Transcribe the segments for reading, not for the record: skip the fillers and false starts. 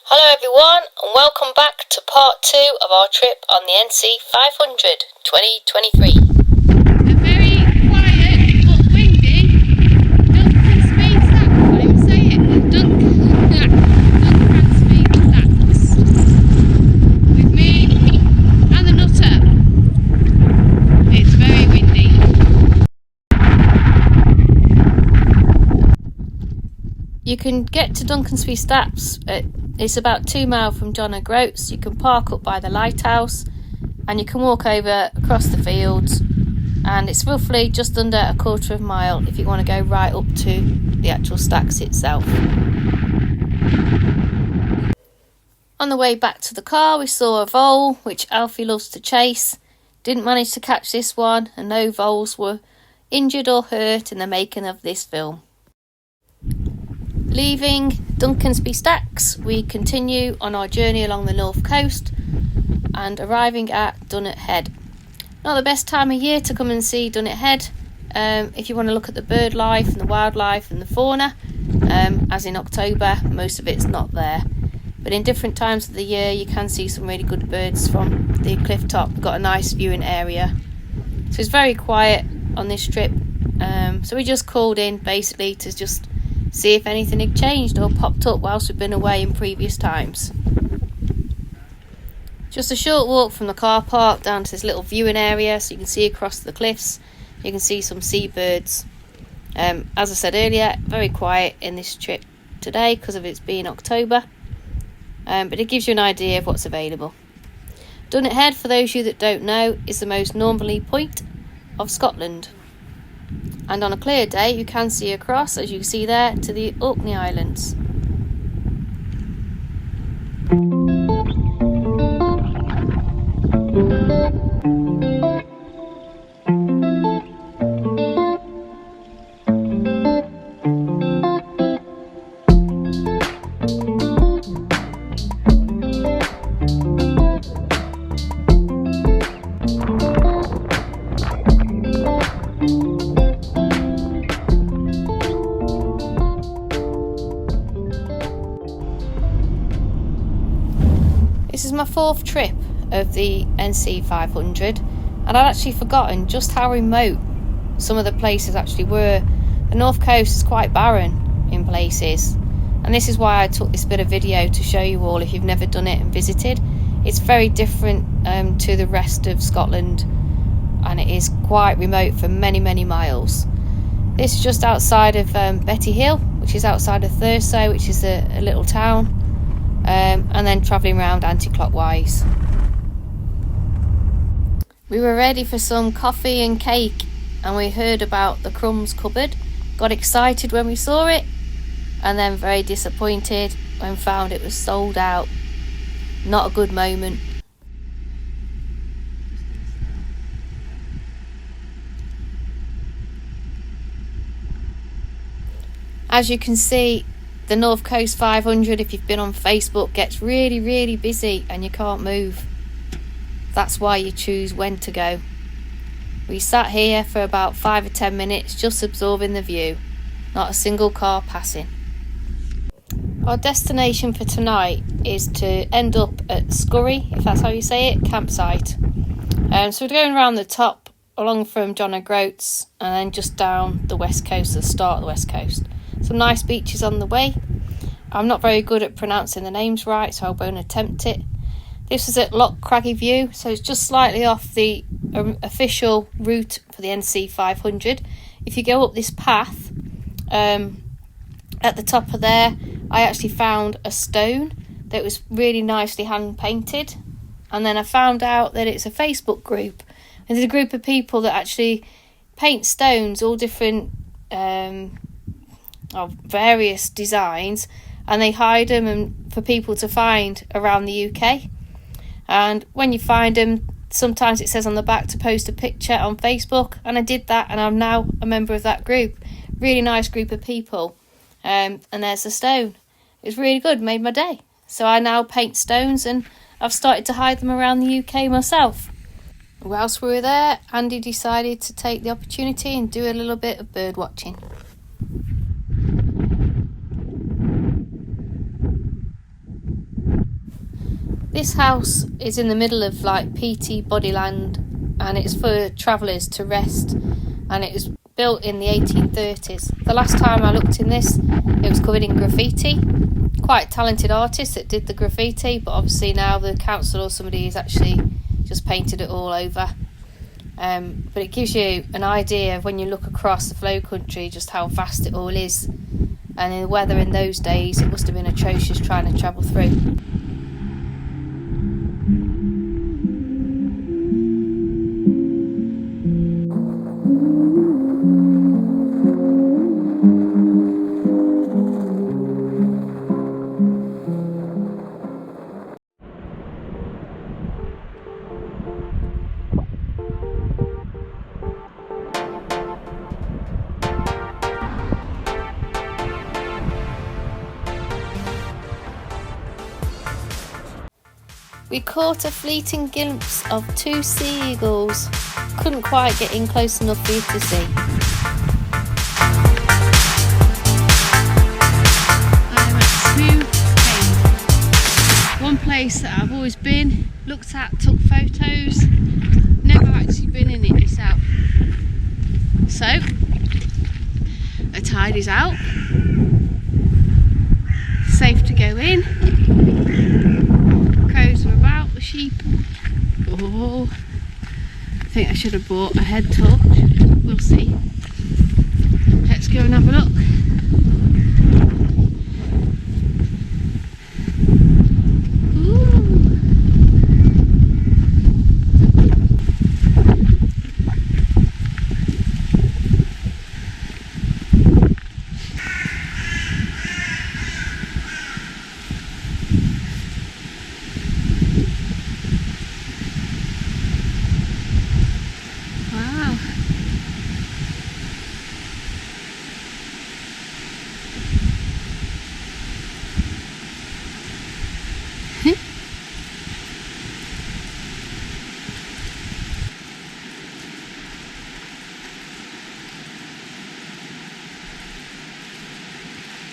Hello everyone and welcome back to part 2 of our trip on the NC 500 2023. A very quiet but windy Duncan Speed Stacks, I can't even say it. Duncan Speed Stacks. With me and the Nutter. It's very windy. You can get to Duncan Speed Stacks. It's about 2 miles from John O'Groats. You can park up by the lighthouse and you can walk over across the fields, and it's roughly just under a quarter of a mile if you want to go right up to the actual stacks itself. On the way back to the car we saw a vole, which Alfie loves to chase. Didn't manage to catch this one, and no voles were injured or hurt in the making of this film. Leaving Duncan Speed Stacks, we continue on our journey along the north coast and arriving at Dunnet Head. Not the best time of year to come and see Dunnet Head if you want to look at the bird life and the wildlife and the fauna, as in October most of it's not there. But in different times of the year you can see some really good birds from the cliff top. We've got a nice viewing area. So it's very quiet on this trip. So we just called in basically to just see if anything had changed or popped up whilst we've been away in previous times. Just a short walk from the car park down to this little viewing area so you can see across the cliffs. You can see some seabirds. As I said earlier, very quiet in this trip today because of it being October, but it gives you an idea of what's available. Dunnet Head, for those of you that don't know, is the most northerly point of Scotland. And on a clear day you can see across, as you can see there, to the Orkney Islands. This is my 4th trip of the NC 500, and I'd actually forgotten just how remote some of the places actually were. The north coast is quite barren in places, and this is why I took this bit of video to show you all if you've never done it and visited. It's very different to the rest of Scotland, and it is quite remote for many miles. This is just outside of Betty Hill, which is outside of Thurso, which is a little town. And then travelling around anti-clockwise. We were ready for some coffee and cake, and we heard about the crumbs cupboard. Got excited when we saw it, and then very disappointed when found it was sold out. Not a good moment. As you can see, the North Coast 500, if you've been on Facebook, gets really busy and you can't move. That's why you choose when to go. We sat here for about 5 or 10 minutes just absorbing the view. Not a single car passing. Our destination for tonight is to end up at Scurry, if that's how you say it, campsite. So we're going around the top, along from John O'Groats, and then just down the west coast, the start of the west coast. Some nice beaches on the way. I'm not very good at pronouncing the names right, so I won't attempt it. This is at Loch Craggy View, so it's just slightly off the official route for the NC 500. If you go up this path, at the top of there, I actually found a stone that was really nicely hand painted, and then I found out that it's a Facebook group, and there's a group of people that actually paint stones, all different of various designs, and they hide them for people to find around the UK. And when you find them, sometimes it says on the back to post a picture on Facebook, and I did that, and I'm now a member of that group. Really nice group of people. And there's the stone. It was really good, made my day. So I now paint stones, and I've started to hide them around the UK myself. Whilst we were there, Andy decided to take the opportunity and do a little bit of bird watching. This house is in the middle of like PT Bodyland, and it's for travellers to rest, and it was built in the 1830s. The last time I looked in this, it was covered in graffiti. Quite talented artists that did the graffiti, but obviously now the council or somebody has actually just painted it all over. But it gives you an idea of, when you look across the Flow Country, just how vast it all is. And in the weather in those days, it must have been atrocious trying to travel through. We caught a fleeting glimpse of 2 seagulls. Couldn't quite get in close enough for you to see. I'm at Smoot Cave. One place that I've always been, looked at, took photos, never actually been in it myself. So, the tide is out, safe to go in. Crows are about, the sheep. Oh, I think I should have bought a head torch. We'll see. Let's go and have a look.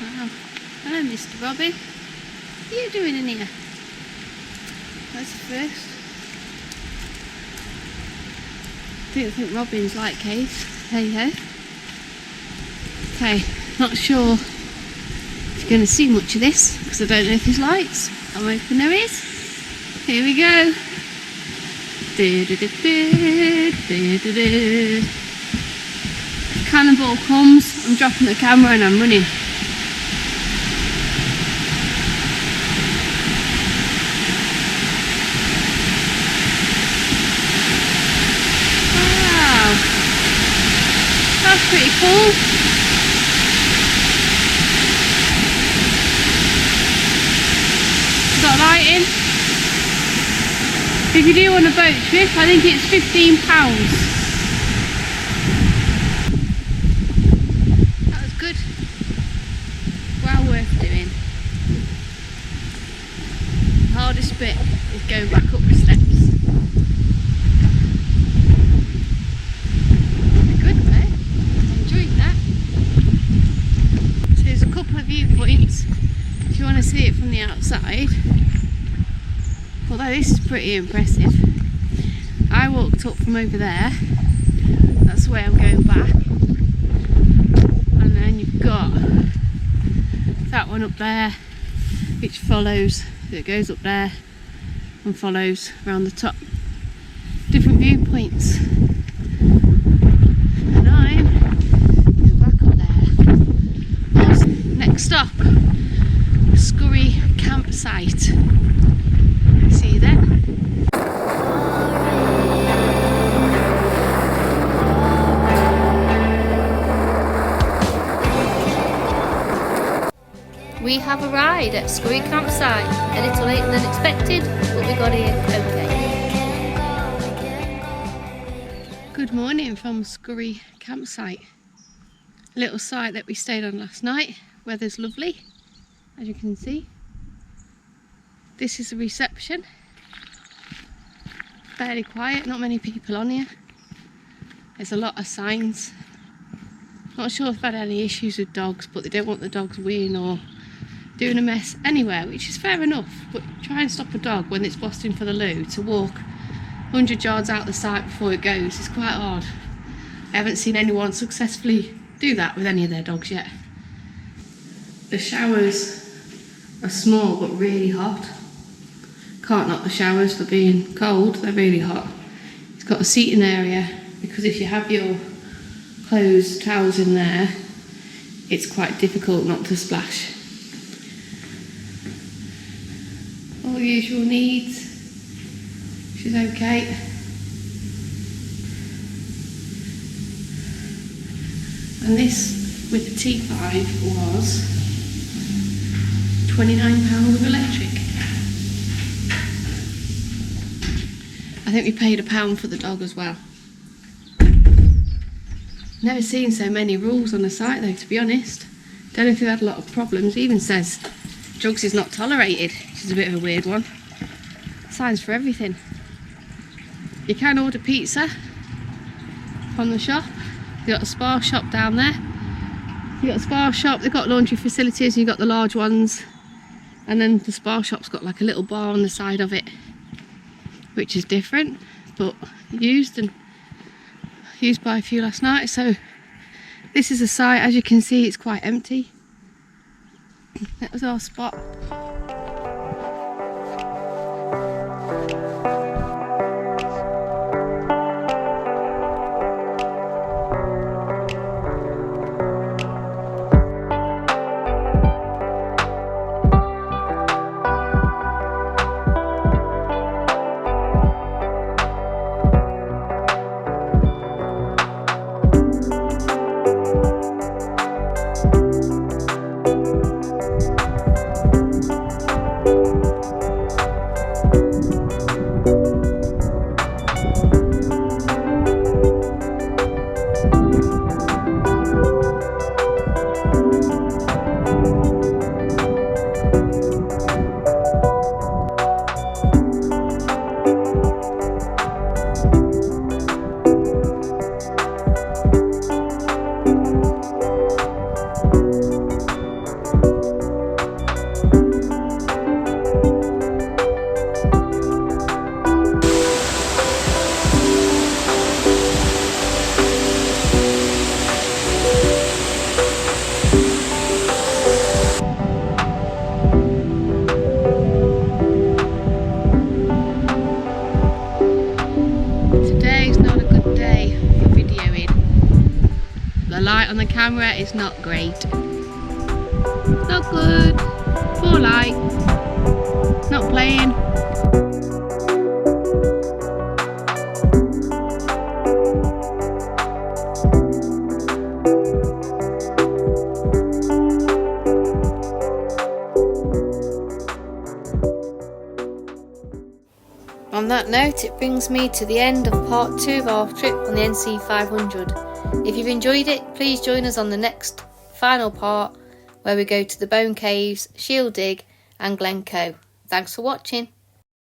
Wow. Hello, Mr. Robin. What are you doing in here? That's the first. Don't think robins like caves. There you go. Okay, not sure if you're going to see much of this because I don't know if there's lights. I'm hoping there is. Here we go. If Cannonball comes, I'm dropping the camera and I'm running. That's pretty cool. Got lighting. If you do want a boat trip, I think it's £15. That was good. Well worth doing. The hardest bit is going back up the steps. Viewpoints if you want to see it from the outside, although this is pretty impressive. I walked up from over there, that's the way I'm going back, and then you've got that one up there which follows, it goes up there and follows around the top. Different viewpoints, and I'm going back up there. Next stop, Scurry Campsite. See you then. We have arrived at Scurry Campsite. A little later than expected, but we got here okay. Good morning from Scurry Campsite. A little site that we stayed on last night. Weather's lovely, as you can see. This is the reception. Fairly quiet, not many people on here. There's a lot of signs. Not sure if I've had any issues with dogs, but they don't want the dogs weeing or doing a mess anywhere, which is fair enough, but try and stop a dog when it's busting for the loo to walk 100 yards out the site before it goes is quite hard. I haven't seen anyone successfully do that with any of their dogs yet. The showers are small but really hot. Can't knock the showers for being cold, they're really hot. It's got a seating area because if you have your clothes, towels in there, it's quite difficult not to splash. All the usual needs. She's okay. And this with the T5 was £29 with electric. I think we paid £1 for the dog as well. Never seen so many rules on the site though, to be honest. Don't know if they've had a lot of problems. It even says drugs is not tolerated, which is a bit of a weird one. Signs for everything. You can order pizza from the shop. You've got a spa shop down there. You've got a spa shop, they've got laundry facilities, you've got the large ones. And then the spa shop's got like a little bar on the side of it, which is different, but used by a few last night. So this is a site, as you can see, it's quite empty. That was our spot. On the camera is not great. Not good. Poor light. Not playing. On that note, it brings me to the end of part 2 of our trip on the NC500. If you've enjoyed it, please join us on the next final part where we go to the Bone Caves, Shield Dig and Glencoe. Thanks for watching.